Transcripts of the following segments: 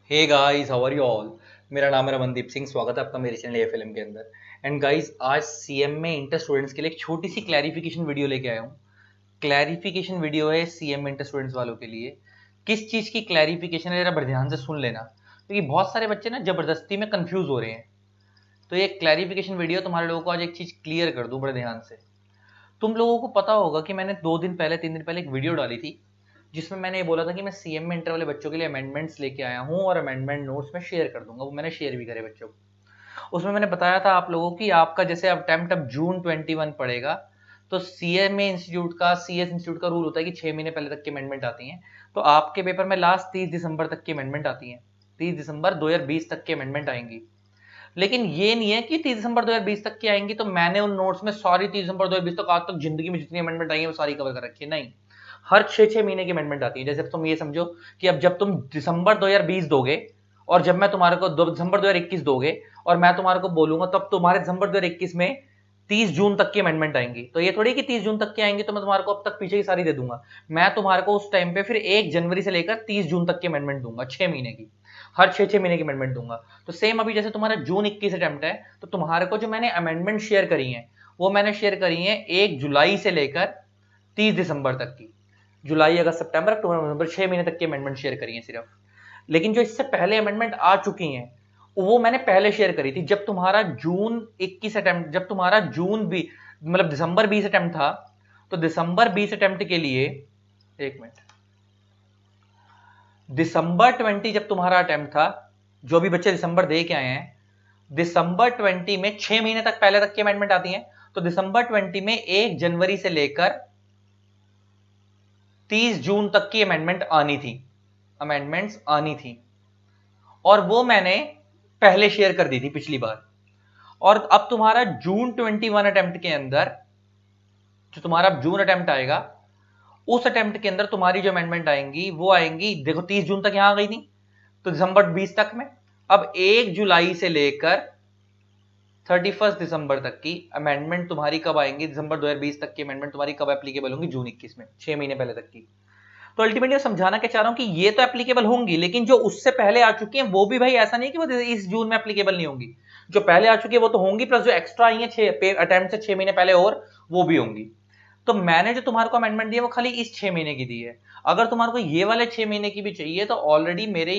Hey guys, how are you all. मेरा नाम है रमनदीप सिंह। स्वागत है आपका मेरे चैनल ए फिल्म के अंदर। एंड गाइस, आज सीएम में इंटर स्टूडेंट्स के लिए एक छोटी सी क्लैरिफिकेशन वीडियो लेके आया हूँ। क्लैरिफिकेशन वीडियो है सीएम इंटर स्टूडेंट्स वालों के लिए। किस चीज़ की क्लैरिफिकेशन है, जरा बड़े ध्यान से सुन लेना, क्योंकि बहुत सारे बच्चे ना जबरदस्ती में कंफ्यूज हो रहे हैं। तो ये क्लैरिफिकेशन वीडियो तुम्हारे लोगों को आज एक चीज़ क्लियर कर दूँ बड़े ध्यान से। तुम लोगों को पता होगा कि मैंने 2 दिन पहले 3 दिन पहले एक वीडियो डाली थी, जिसमें मैंने ये बोला था कि मैं सीएम में इंटर वाले बच्चों के लिए अमेंडमेंट्स लेके आया हूँ और अमेंडमेंट नोट्स में शेयर कर दूंगा। वो मैंने शेयर भी करे बच्चों को। उसमें मैंने बताया था आप लोगों की आपका जैसे अटेम्प्ट अब जून 21 पड़ेगा, तो सीएमए इंस्टीट्यूट का सीएस इंस्टीट्यूट का रूल होता है कि 6 महीने पहले तक की अमेंडमेंट आती हैं। तो आपके पेपर में लास्ट 30 दिसंबर तक की अमेंडमेंट आती है। 30 दिसंबर 2020 तक की अमेंडमेंट आएंगी। लेकिन ये नहीं है कि 30 दिसंबर 2020 तक की आएंगी तो मैंने उन नोट्स में सारी 30 दिसंबर 2020 तक आज तक जिंदगी में जितनी अमेंडमेंट आई है वो सारी कवर कर रखी है। नहीं, हर 6 6 महीने की अमेंडमेंट आती है। जैसे तुम ये समझो कि अब जब तुम दिसंबर 2020 दोगे और जब मैं तुम्हारे को दिसंबर 2021 दोगे और मैं तुम्हारे को बोलूंगा, तब तुम्हारे दिसंबर 2021 में 30 जून तक की अमेंडमेंट आएंगी। तो ये थोड़ी कि 30 जून तक की आएंगी तो मैं तुम्हारे को अब तक पीछे की सारी दे दूंगा। मैं तुम्हारे को उस टाइम पे फिर 1 जनवरी से लेकर 30 जून तक की अमेंडमेंट दूंगा, 6 महीने की। हर 6 6 महीने की अमेंडमेंट दूंगा। तो सेम अभी जैसे तुम्हारा जून 21 अटेम्प्ट है, तो तुम्हारे को जो मैंने अमेंडमेंट शेयर करी है वो मैंने शेयर करी है 1 जुलाई से लेकर 30 दिसंबर तक की। जुलाई, अगस्त, सितंबर, अक्टूबर, नवंबर, 6 महीने तक की अमेंडमेंट शेयर करी है सिर्फ। लेकिन जो इससे पहले अमेंडमेंट आ चुकी हैं वो मैंने पहले शेयर करी थी। जब तुम्हारा जून 21 अटेम्प्ट, जब तुम्हारा जून भी मतलब दिसंबर 20 अटेम्प्ट था, तो दिसंबर 20 अटेम्प्ट के लिए, एक मिनट, दिसंबर 20 जब तुम्हारा अटेम्प्ट था, जो भी बच्चे दिसंबर दे के आए हैं, दिसंबर 20 में 6 महीने तक पहले तक की अमेंडमेंट आती है। तो दिसंबर 20 में 1 जनवरी से लेकर 30 जून तक की अमेंडमेंट आनी थी, अमेंडमेंट्स आनी थी। और वो मैंने पहले शेयर कर दी थी पिछली बार। और अब तुम्हारा जून 21 अटेम्प्ट के अंदर, जो तुम्हारा जून अटेम्प्ट आएगा, उस अटेम्प्ट के अंदर तुम्हारी जो अमेंडमेंट आएंगी वो आएंगी, देखो 30 जून तक यहां आ गई थी, तो दिसंबर 20 तक में। अब 1 जुलाई से लेकर 31 दिसंबर तक की अमेंडमेंट तुम्हारी कब आएंगी, दिसंबर 2020 तक की अमेंडमेंट तुम्हारी कब एप्लीकेबल होंगी, जून 21 में, 6 महीने पहले तक की। तो अल्टीमेटली समझाना क्या चाह रहा हूं कि ये तो एप्लीकेबल होंगी, लेकिन जो उससे पहले आ चुकी हैं वो भी भाई ऐसा नहीं कि वो इस जून में एप्लीकेबल नहीं होंगी। जो पहले आ चुकी है वो तो होंगी, प्लस जो एक्स्ट्रा आई है 6 अटेम्प्ट से 6 महीने पहले और, वो भी होंगी। तो मैंने जो तुम्हारे को अमेंडमेंट दी है वो खाली इस 6 महीने की दी है। अगर तुम्हारे को ये वाले 6 महीने की भी चाहिए तो ऑलरेडी मेरे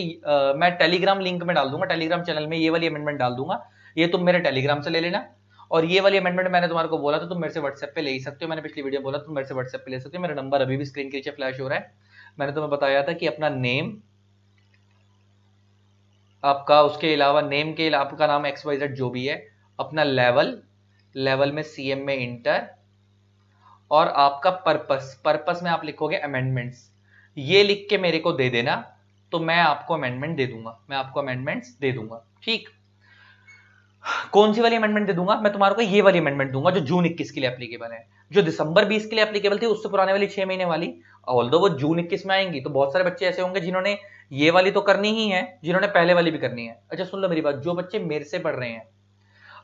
मैं टेलीग्राम लिंक में डाल दूंगा, टेलीग्राम चैनल में ये वाली अमेंडमेंट डाल दूंगा। ये तुम मेरे टेलीग्राम से ले लेना। और ये वाली अमेंडमेंट मैंने तुम्हारे को बोला था तुम मेरे से व्हाट्सएप पे ले ही सकते हो। मैंने पिछली वीडियो बोला तुम मेरे से व्हाट्सएप पे ले सकते हो। मेरा नंबर अभी भी स्क्रीन के नीचे फ्लैश हो रहा है। मैंने तुम्हें बताया था कि अपना नेम, आपका उसके अलावा नेम के अलावा आपका नाम XYZ जो भी है, अपना लेवल, लेवल में सीएम में इंटर, और आपका पर्पस, पर्पस में आप लिखोगे अमेंडमेंट्स। ये लिख के मेरे को दे देना, तो मैं आपको अमेंडमेंट दे दूंगा, मैं आपको अमेंडमेंट्स दे दूंगा। ठीक। कौन सी वाली अमेंडमेंट दे दूंगा मैं तुम्हारे को? ये वाली अमेंडमेंट दूंगा जो जून 21 के लिए एप्लीकेबल है। जो दिसंबर 20 के लिए एप्लीकेबल थी उससे पुराने वाली 6 महीने वाली, ऑल्दो वो जून 21 में आएंगी, तो बहुत सारे बच्चे ऐसे होंगे जिन्होंने ये वाली तो करनी ही है, जिन्होंने पहले वाली भी करनी है। अच्छा सुन लो मेरी बात, जो बच्चे मेरे से पढ़ रहे हैं,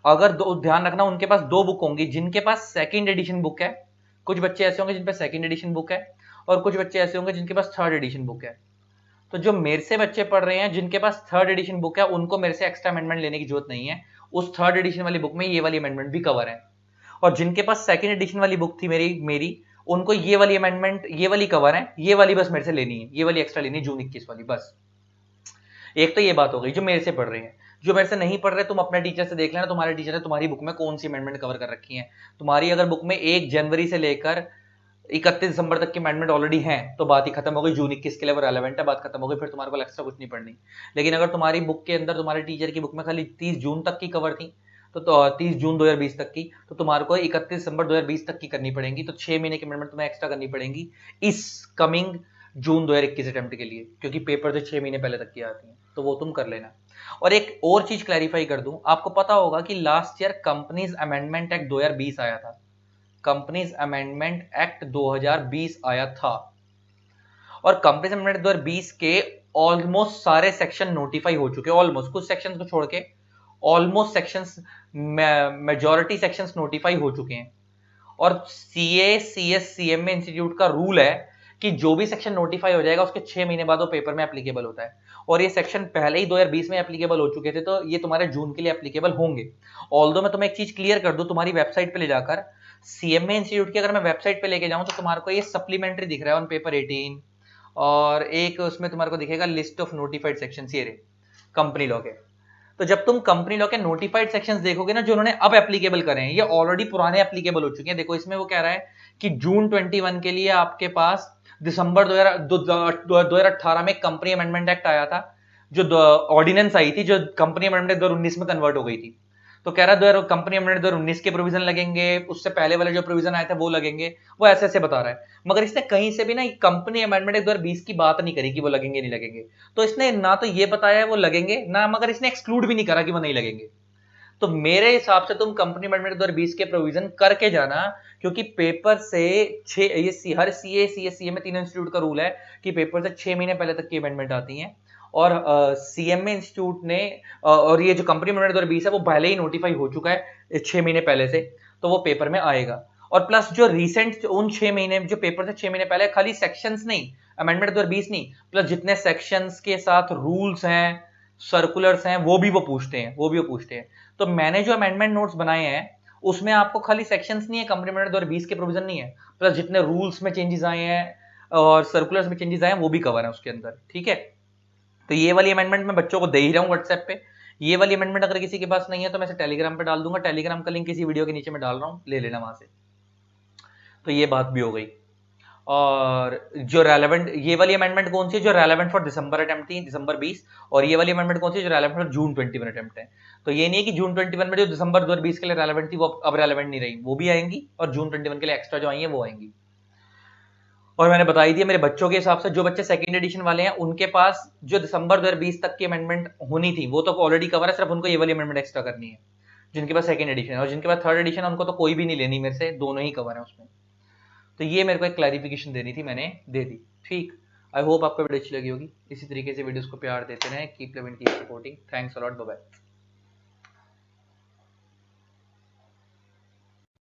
अगर दो, ध्यान रखना, उनके पास दो बुक होंगी। जिनके पास सेकंड एडिशन बुक है, कुछ बच्चे ऐसे होंगे जिन पे सेकंड एडिशन बुक है, और कुछ बच्चे ऐसे होंगे जिनके पास थर्ड एडिशन बुक है। तो जो मेरे से बच्चे पढ़ रहे हैं जिनके पास थर्ड एडिशन बुक है, उनको मेरे से एक्स्ट्रा अमेंडमेंट लेने की जरूरत नहीं है। उस थर्ड एडिशन वाली बुक में ये वाली अमेंडमेंट भी कवर है। और जिनके पास सेकंड एडिशन वाली बुक थी मेरी मेरी उनको ये वाली अमेंडमेंट, ये वाली कवर है, ये वाली बस मेरे से लेनी है, ये वाली एक्स्ट्रा लेनी है, जून 21 वाली बस। एक तो ये बात हो गई जो मेरे से पढ़ रहे हैं। जो मेरे से नहीं पढ़ रहे, तुम अपने टीचर से देख लेना, तुम्हारे टीचर ने तुम्हारी बुक में कौन सी अमेंडमेंट कवर कर रखी है। तुम्हारी अगर बुक में 1 जनवरी से लेकर 31 दिसंबर तक की अमेंडमेंट ऑलरेडी है तो बात ही खत्म हो गई, जून 21 के लिए वो रेलेवेंट है, बात खत्म हो गई, फिर तुम्हारे को एक्स्ट्रा कुछ नहीं पढ़नी। लेकिन अगर तुम्हारी बुक के अंदर, तुम्हारे टीचर की बुक में खाली 30 जून तक की कवर थी, तो 30 जून 2020 तक की, तो तुम्हारे को 31 दिसंबर 2020 तक की करनी पड़ेगी। तो 6 महीने की अमेंडमेंट तुम्हें एक्स्ट्रा करनी पड़ेगी इस कमिंग जून 2021 अटेम्प्ट के लिए, क्योंकि पेपर तो 6 महीने पहले तक की आती है, तो वो तुम कर लेना। और एक और चीज क्लैरिफाई कर दूं, आपको पता होगा कि last year companies amendment act 2020 आया था। कंपनीज अमेंडमेंट एक्ट 2020 आया था, और कंपनीज अमेंडमेंट 2020 के ऑलमोस्ट सारे सेक्शन नोटिफाई हो चुके हैं। ऑलमोस्ट, कुछ सेक्शंस को छोड़ के almost sections, majority sections notify हो चुके हैं। और सीए सीएस सीएमए इंस्टीट्यूट का रूल है कि जो भी सेक्शन नोटिफाई हो जाएगा उसके 6 महीने बाद वो पेपर में एप्लीकेबल होता है, और ये सेक्शन पहले ही 2020 में एप्लीकेबल हो चुके थे, तो ये तुम्हारे जून के लिए एप्लीकेबल होंगे। ऑल्दो मैं तुम्हें एक चीज क्लियर कर दूं, तुम्हारी वेबसाइट पे ले जाकर सीएमए इंस्टीट्यूट की अगर मैं वेबसाइट पे लेके जाऊं तो तुम्हारे को ये सप्लीमेंट्री दिख रहा है ऑन पेपर 18, और एक उसमें तुम्हारे को दिखेगा लिस्ट ऑफ नोटिफाइड सेक्शन, ये कंपनी लॉ के। तो जब तुम कंपनी लॉ के नोटिफाइड सेक्शंस देखोगे ना, जो उन्होंने अब एप्लीकेबल करे हैं, ये ऑलरेडी पुराने एप्लीकेबल हो चुके हैं। देखो इसमें वो कह रहा है कि जून 21 के लिए आपके पास दिसंबर 2018 में कंपनी अमेंडमेंट एक्ट आया था, जो ऑर्डिनेंस आई थी, जो कंपनी अमेंडमेंट 2019 में कन्वर्ट हो गई थी। तो कह रहा है कंपनी अमेंडमेंट 2019 के प्रोविजन लगेंगे, उससे पहले वाले जो प्रोविजन आए थे वो लगेंगे, वो ऐसे ऐसे बता रहा है। मगर इसने कहीं से भी ना कंपनी अमेंडमेंट 2020 की बात नहीं करी कि वो लगेंगे नहीं लगेंगे। तो इसने ना तो ये बताया है वो लगेंगे ना, मगर इसने एक्सक्लूड भी नहीं करा कि वो नहीं लगेंगे। तो मेरे हिसाब से तुम कंपनी अमेंडमेंट 2020 के प्रोविजन करके जाना, क्योंकि पेपर से हर सीए में 3 इंस्टीट्यूट का रूल है कि पेपर से 6 महीने पहले तक की अमेंडमेंट आती है, और सीएमए इंस्टीट्यूट ने और ये जो कंपनी अमेंडमेंट 2020 है वो पहले ही नोटिफाई हो चुका है 6 महीने पहले से, तो वो पेपर में आएगा। और प्लस जो रिसेंट उन 6 महीने जो पेपर से 6 महीने पहले, खाली सेक्शंस नहीं, अमेंडमेंट 2020 नहीं, प्लस जितने सेक्शंस के साथ रूल्स हैं, सर्कुलर्स हैं, वो भी वो पूछते हैं। तो मैंने जो अमेंडमेंट नोट्स बनाए हैं उसमें आपको खाली सेक्शंस नहीं है, कंपनी अमेंडमेंट 2020 के प्रोविजन नहीं है, प्लस जितने रूल्स में चेंजेस आए हैं और सर्कुलर्स में चेंजेस आए हैं वो भी कवर है उसके अंदर, ठीक है। तो ये वाली अमेंडमेंट मैं बच्चों को दे ही रहा हूँ व्हाट्सएप पे। ये वाली अमेंडमेंट अगर किसी के पास नहीं है तो मैं इसे टेलीग्राम पे डाल दूंगा, टेलीग्राम का लिंक इसी वीडियो के नीचे मैं डाल रहा हूँ, ले लेना वहां से। तो ये बात भी हो गई। और जो रेलेवेंट, ये वाली अमेंडमेंट कौन सी है जो रेलेवेंट फॉर दिसंबर अटेम्प्ट थी, दिसंबर 20, और ये वाली अमेंडमेंट कौन सी है जो रेलेवेंट फॉर जून 21 अटेम्प्ट है। तो ये नहीं है कि जून 21 में जो दिसंबर 2020 के लिए रेलेवेंट थी वो अब रेलेवेंट नहीं रही, वो भी आएंगी, और जून 21 के लिए एक्स्ट्रा जो आई है वो आएंगी। और मैंने बताई थी मेरे बच्चों के हिसाब से, जो बच्चे सेकंड एडिशन वाले हैं उनके पास जो दिसंबर 2020 तक की अमेंडमेंट होनी थी वो तो ऑलरेडी कवर है, सिर्फ उनको ये वाली अमेंडमेंट एक्स्ट्रा करनी है, जिनके पास सेकंड एडिशन है। और जिनके पास थर्ड एडिशन है उनको तो कोई भी नहीं लेनी मेरे से, दोनों ही कवर है उसमें। तो ये मेरे को एक क्लैरिफिकेशन देनी थी, मैंने दे दी, ठीक। आई होप आपको वीडियो अच्छी लगी होगी। इसी तरीके से वीडियोस को प्यार देते रहें, keep loving, keep supporting. Thanks a lot, bye bye.